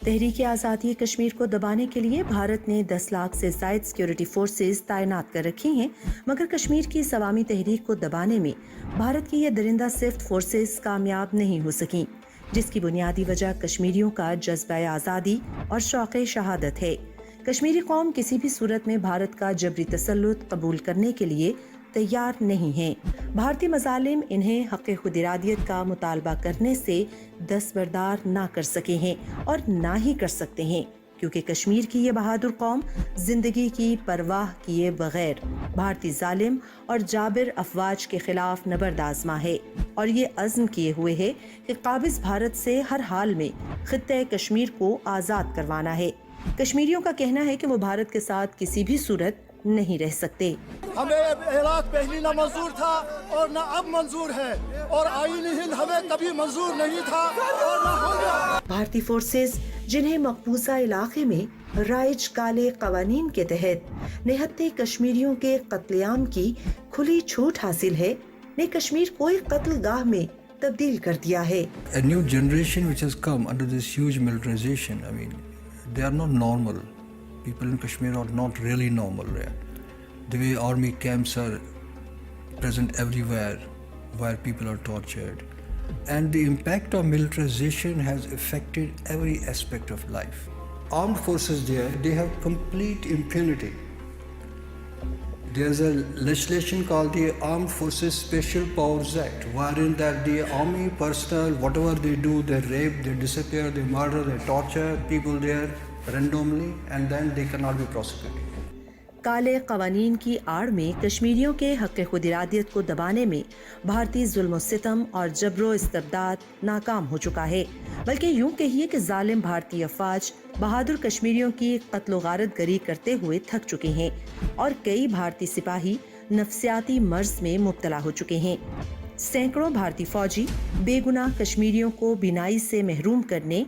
تحریک آزادی کشمیر کو دبانے کے لیے بھارت نے 10 لاکھ سے زائد سیکیورٹی فورسز تعینات کر رکھی ہیں، مگر کشمیر کی عوامی تحریک کو دبانے میں بھارت کی یہ درندہ صفت فورسز کامیاب نہیں ہو سکیں، جس کی بنیادی وجہ کشمیریوں کا جذبہ آزادی اور شوق شہادت ہے۔ کشمیری قوم کسی بھی صورت میں بھارت کا جبری تسلط قبول کرنے کے لیے تیار نہیں ہیں۔ بھارتی مظالم انہیں حق خود ارادیت کا مطالبہ کرنے سے دستبردار نہ کر سکے ہیں اور نہ ہی کر سکتے ہیں، کیونکہ کشمیر کی یہ بہادر قوم زندگی کی پرواہ کیے بغیر بھارتی ظالم اور جابر افواج کے خلاف نبرد آزما ہے اور یہ عزم کیے ہوئے ہے کہ قابض بھارت سے ہر حال میں خطہ کشمیر کو آزاد کروانا ہے۔ کشمیریوں کا کہنا ہے کہ وہ بھارت کے ساتھ کسی بھی صورت نہیں رہ سکتے۔ ہمیں عراق پہلی نہ منظور تھا اور نہ اب منظور ہے، اور آئین ہند ہمیں کبھی منظور نہیں تھا اور نہ ہوگا۔ بھارتی فورسز جنہیں مقبوضہ علاقے میں رائج کالے قوانین کے تحت نہتے کشمیریوں کے قتل عام کی کھلی چھوٹ حاصل ہے، نے کشمیر کو ایک قتل گاہ میں تبدیل کر دیا ہے۔ A new generation which has come under this huge militarization, I mean, they are not normal. People in Kashmir are not really normal. The way army camps are present everywhere where people are tortured. And the impact of militarization has affected every aspect of life. Armed forces there, they have complete impunity. There's a legislation called the Armed Forces Special Powers Act, wherein that the army personnel, whatever they do, they rape, they disappear, they murder, they torture people there randomly, and then they cannot be prosecuted. کالے قوانین کی آڑ میں کشمیریوں کے حق خود ارادیت کو دبانے میں بھارتی ظلم و ستم اور جبر و استبداد ناکام ہو چکا ہے، بلکہ یوں کہیے کہ ظالم بھارتی افواج بہادر کشمیریوں کی قتل و غارت گری کرتے ہوئے تھک چکے ہیں اور کئی بھارتی سپاہی نفسیاتی مرض میں مبتلا ہو چکے ہیں۔ سینکڑوں بھارتی فوجی بے گناہ کشمیریوں کو بینائی سے محروم کرنے،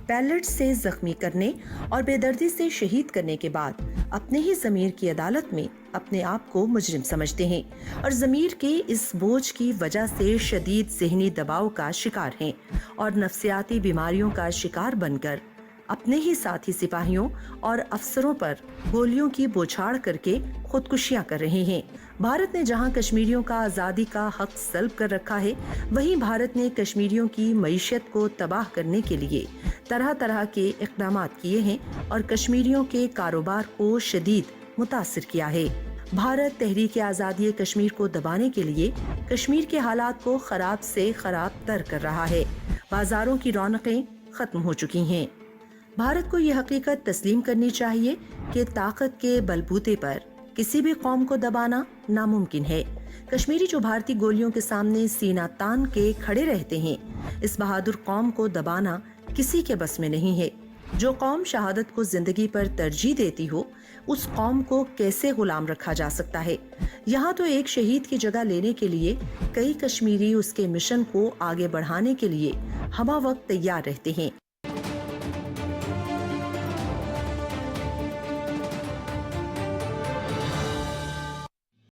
پیلٹ سے زخمی کرنے اور بے دردی سے شہید کرنے کے بعد اپنے ہی ضمیر کی عدالت میں اپنے آپ کو مجرم سمجھتے ہیں اور ضمیر کے اس بوجھ کی وجہ سے شدید ذہنی دباؤ کا شکار ہیں اور نفسیاتی بیماریوں کا شکار بن کر اپنے ہی ساتھی سپاہیوں اور افسروں پر گولیوں کی بوچھاڑ کر کے خودکشیاں کر رہے ہیں۔ بھارت نے جہاں کشمیریوں کا آزادی کا حق سلب کر رکھا ہے، وہیں بھارت نے کشمیریوں کی معیشت کو تباہ کرنے کے لیے طرح طرح کے اقدامات کیے ہیں اور کشمیریوں کے کاروبار کو شدید متاثر کیا ہے۔ بھارت تحریک آزادی کشمیر کو دبانے کے لیے کشمیر کے حالات کو خراب سے خراب تر کر رہا ہے۔ بازاروں کی رونقیں ختم ہو چکی ہیں۔ بھارت کو یہ حقیقت تسلیم کرنی چاہیے کہ طاقت کے بلبوتے پر کسی بھی قوم کو دبانا ناممکن ہے۔ کشمیری جو بھارتی گولیوں کے سامنے سینہ تان کے کھڑے رہتے ہیں، اس بہادر قوم کو دبانا کسی کے بس میں نہیں ہے۔ جو قوم شہادت کو زندگی پر ترجیح دیتی ہو، اس قوم کو کیسے غلام رکھا جا سکتا ہے؟ یہاں تو ایک شہید کی جگہ لینے کے لیے کئی کشمیری اس کے مشن کو آگے بڑھانے کے لیے ہمہ وقت تیار رہتے ہیں۔